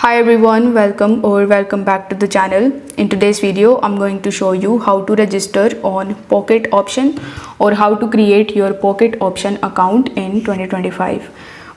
Hi everyone, welcome back to the channel. In today's video, I'm going to show you how to register on Pocket Option or how to create your Pocket Option account in 2025.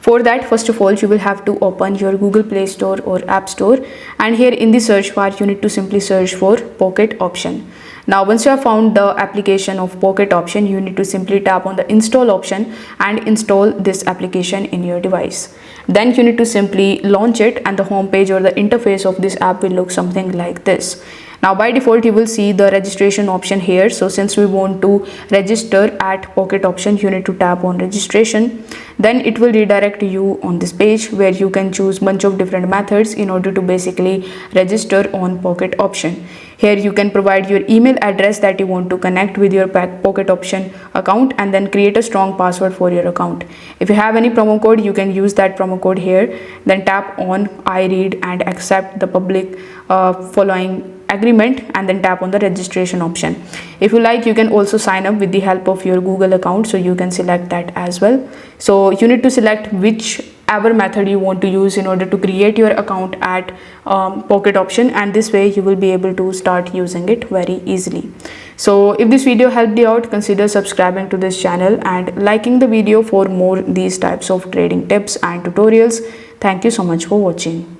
For that, first of all, you will have to open your Google Play Store or App Store, and here in the search bar, you need to simply search for Pocket Option. Now, once you have found the application of Pocket Option, you need to simply tap on the install option and install this application in your device. Then you need to simply launch it, and the home page or the interface of this app will look something like this. Now by default you will see the registration option here. So since we want to register at Pocket Option, you need to tap on registration. Then it will redirect you on this page where you can choose bunch of different methods in order to basically register on Pocket Option. Here you can provide your email address that you want to connect with your Pocket Option account, and then create a strong password for your account. If you have any promo code, you can use that promo code here. Then tap on I read and accept the public following agreement, and then tap on the registration option. If you like, you can also sign up with the help of your Google account, so you can select that as well. So you need to select whichever method you want to use in order to create your account at Pocket Option, and this way you will be able to start using it very easily. So if this video helped you out, consider subscribing to this channel and liking the video for more these types of trading tips and tutorials. Thank you so much for watching.